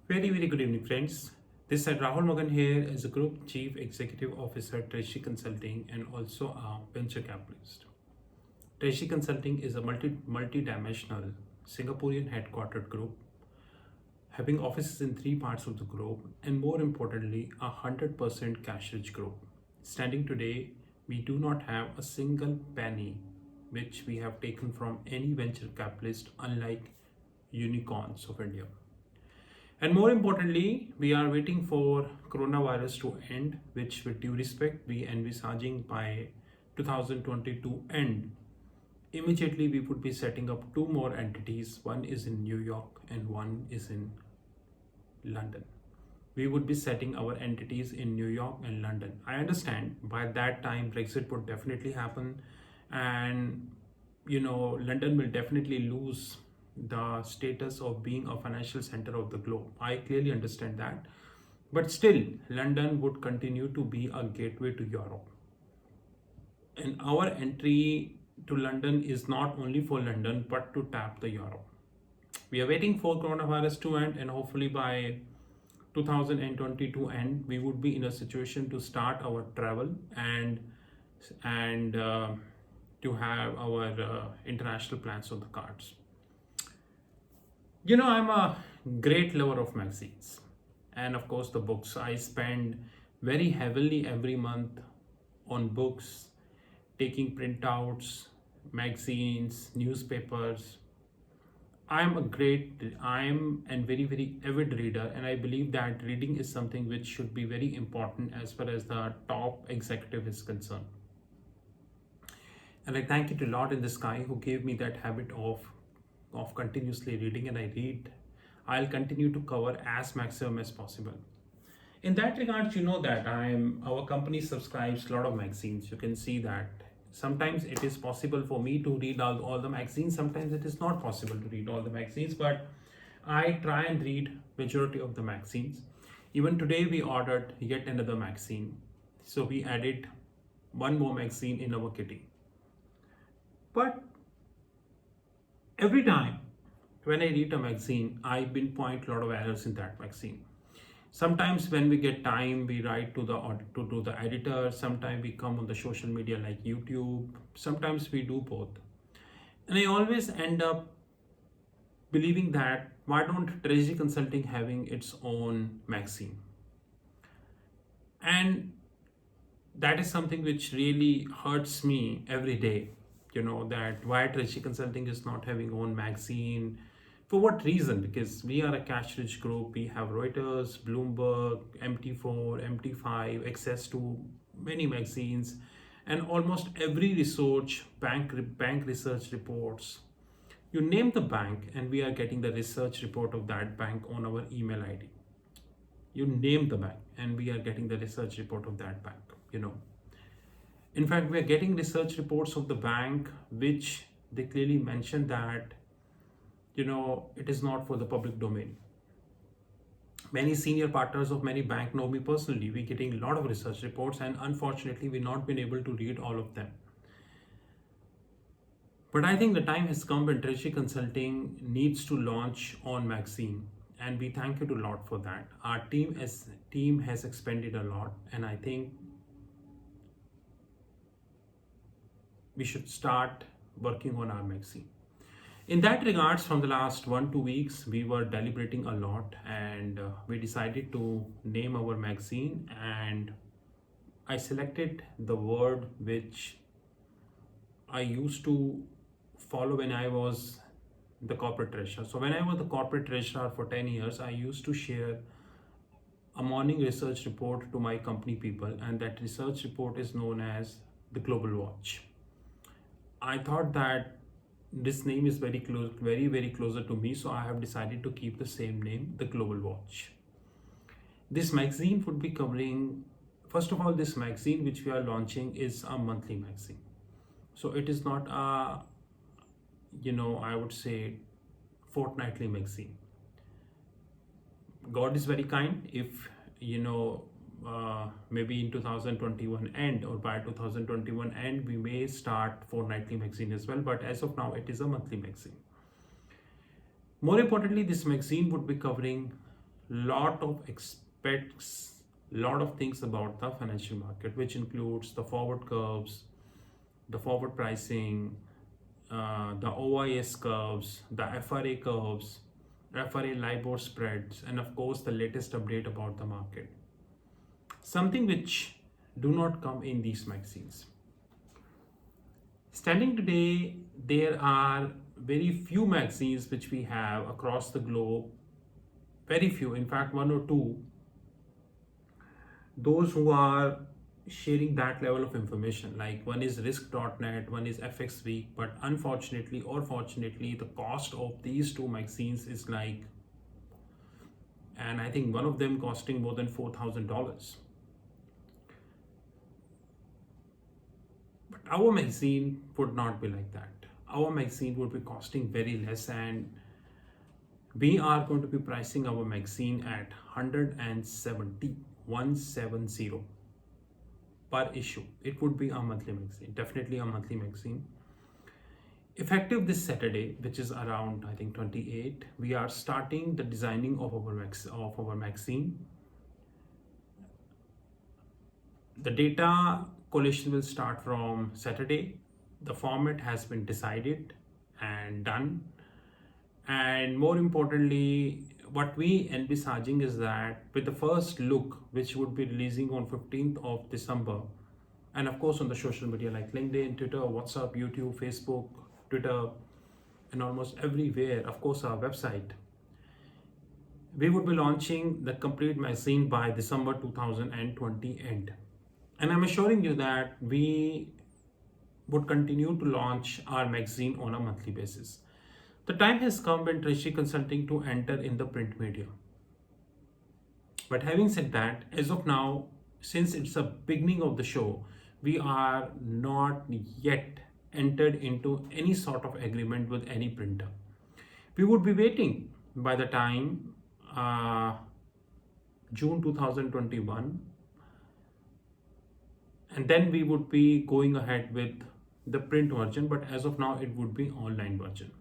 Very good evening, friends. This is Rahul Magan here as a Group Chief Executive Officer, Treasury Consulting, and also a venture capitalist. Treasury Consulting is a multi-dimensional Singaporean headquartered group having offices in three parts of the globe, and more importantly, 100% cash-rich group. Standing today, we do not have a single penny which we have taken from any venture capitalist, unlike unicorns of India. And more importantly, we are waiting for coronavirus to end, which with due respect, we envisaging by 2022 end. Immediately, we would be setting up two more entities. One is in New York and one is in London. We would be setting our entities in New York and London. I understand by that time Brexit would definitely happen, and London will definitely lose the status of being a financial center of the globe. I clearly understand that. But still, London would continue to be a gateway to Europe. And our entry to London is not only for London, but to tap the Europe. We are waiting for coronavirus to end, and hopefully by 2022 end, we would be in a situation to start our travel and to have our international plans on the cards. I'm a great lover of magazines and, of course, the books. I spend very heavily every month on books, taking printouts, magazines, newspapers. I'm a very avid reader, and I believe that reading is something which should be very important as far as the top executive is concerned. And I thank it a lot in the sky who gave me that habit of continuously reading, and I'll continue to cover as maximum as possible. In that regard, that our company subscribes a lot of magazines. You can see that sometimes it is possible for me to read all the magazines, sometimes it is not possible to read all the magazines, but I try and read majority of the magazines. Even today we ordered yet another magazine, so we added one more magazine in our kitty. But every time when I read a magazine, I pinpoint a lot of errors in that magazine. Sometimes when we get time, we write to the editor. Sometimes we come on the social media like YouTube. Sometimes we do both. And I always end up believing that why don't Treasury Consulting having its own magazine? And that is something which really hurts me every day. That why Treasury Consulting is not having own magazine. For what reason? Because we are a cash-rich group. We have Reuters, Bloomberg, MT4, MT5, access to many magazines, and almost every research, bank research reports. You name the bank, and we are getting the research report of that bank on our email ID. You name the bank, and we are getting the research report of that bank. In fact, we are getting research reports of the bank, which they clearly mention that it is not for the public domain. Many senior partners of many banks know me personally. We're getting a lot of research reports, and unfortunately, we've not been able to read all of them. But I think the time has come when Treasury Consulting needs to launch on magazine, and we thank you a lot for that. Our team has expanded a lot, and I think we should start working on our magazine. In that regards, from the last 1-2 weeks, we were deliberating a lot, and we decided to name our magazine, and I selected the word which I used to follow when I was the corporate treasurer. So when I was the corporate treasurer for 10 years, I used to share a morning research report to my company people, and that research report is known as the Global Watch. I thought that this name is very closer to me, so I have decided to keep the same name, the Global Watch. This magazine would be covering, first of all, this magazine which we are launching is a monthly magazine. So it is not a, I would say, fortnightly magazine. God is very kind. If maybe in 2021 end or by 2021 end, we may start fortnightly magazine as well, but as of now it is a monthly magazine. More importantly, this magazine would be covering lot of expects lot of things about the financial market, which includes the forward curves, the forward pricing, the OIS curves, the FRA curves, FRA LIBOR spreads, and of course the latest update about the market. Something which do not come in these magazines. Standing today, there are very few magazines which we have across the globe, very few, in fact, one or two, those who are sharing that level of information. Like one is risk.net, one is FX Week, but unfortunately or fortunately, the cost of these two magazines is like, and I think one of them costing more than $4,000. But our magazine would not be like that. Our magazine would be costing very less, and we are going to be pricing our magazine at 170 per issue. It would be a monthly magazine, definitely a monthly magazine. Effective this Saturday, which is around I think 28, we are starting the designing of our magazine. The data collation will start from Saturday. The format has been decided and done. And more importantly, what we envisaging is that with the first look, which would be releasing on 15th of December, and of course on the social media like LinkedIn, Twitter, WhatsApp, YouTube, Facebook, Twitter, and almost everywhere, of course our website, we would be launching the complete magazine by December 2020 end. And I'm assuring you that we would continue to launch our magazine on a monthly basis. The time has come when Treasury Consulting to enter in the print media. But having said that, as of now, since it's the beginning of the show, we are not yet entered into any sort of agreement with any printer. We would be waiting by the time June 2021, and then we would be going ahead with the print version, but as of now it would be online version.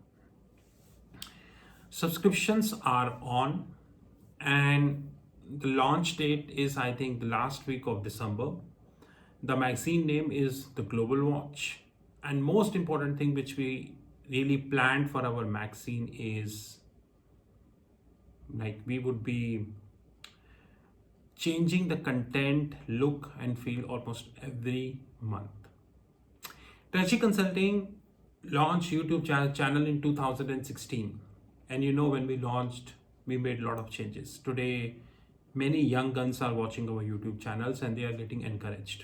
Subscriptions are on, and the launch date is I think the last week of December. The magazine name is the Global Watch, and most important thing which we really planned for our magazine is like we would be changing the content, look and feel almost every month. Treasury Consulting launched YouTube channel in 2016, and you know when we launched, we made a lot of changes. Today, many young guns are watching our YouTube channels and they are getting encouraged.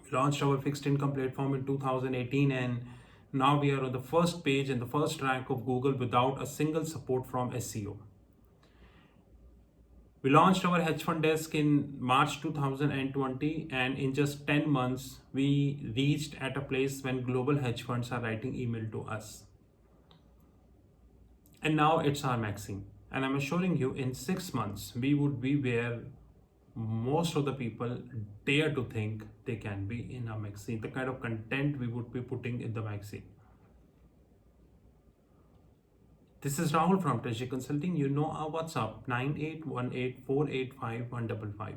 We launched our fixed income platform in 2018, and now we are on the first page and the first rank of Google without a single support from SEO. We launched our hedge fund desk in March 2020, and in just 10 months, we reached at a place when global hedge funds are writing email to us. And now it's our magazine. And I'm assuring you, in 6 months, we would be where most of the people dare to think they can be in a magazine, the kind of content we would be putting in the magazine. This is Rahul from Treasury Consulting. You know our WhatsApp 9818485155.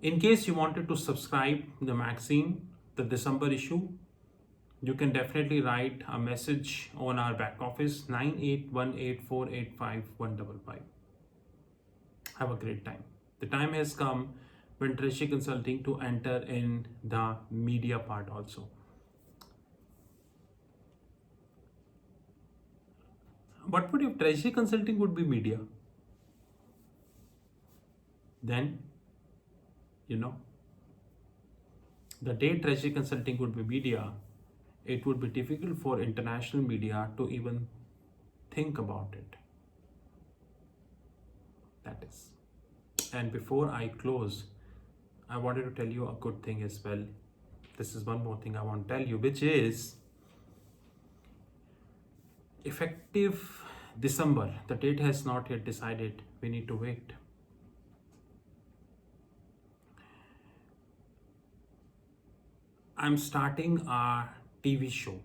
In case you wanted to subscribe the magazine, the December issue, you can definitely write a message on our back office 9818485155. Have a great time. The time has come when Treasury Consulting to enter in the media part also. What would if Treasury Consulting would be media? Then, the day Treasury Consulting would be media, it would be difficult for international media to even think about it. That is. And before I close, I wanted to tell you a good thing as well. This is one more thing I want to tell you, which is effective December. The date has not yet decided. We need to wait. I'm starting a TV show.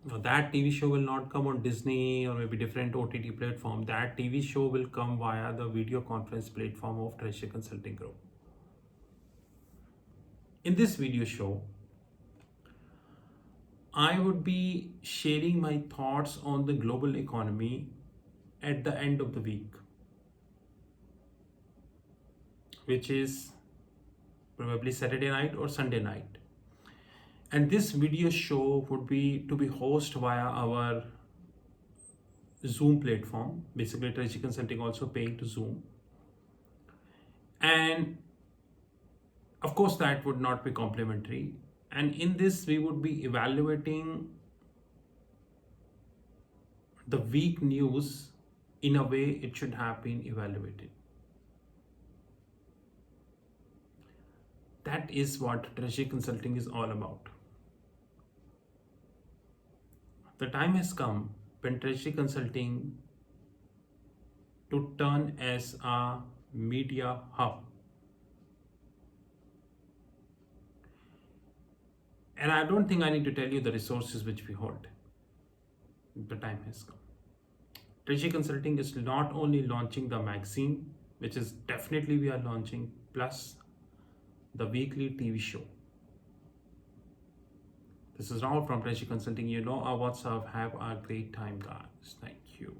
Now, that TV show will not come on Disney or maybe different OTT platform. That TV show will come via the video conference platform of Treasury Consulting Group. In this video show, I would be sharing my thoughts on the global economy at the end of the week, which is probably Saturday night or Sunday night. And this video show would be to be hosted via our Zoom platform. Basically, Treasury Consulting also paying to Zoom. And of course, that would not be complimentary. And in this, we would be evaluating the week news in a way it should have been evaluated. That is what Treasury Consulting is all about. The time has come when Treasury Consulting to turn as a media hub. And I don't think I need to tell you the resources which we hold. The time has come. Treasury Consulting is not only launching the magazine, which is definitely we are launching, plus the weekly TV show. This is Rahul from Treasury Consulting. You know our WhatsApp. Have a great time, guys. Thank you.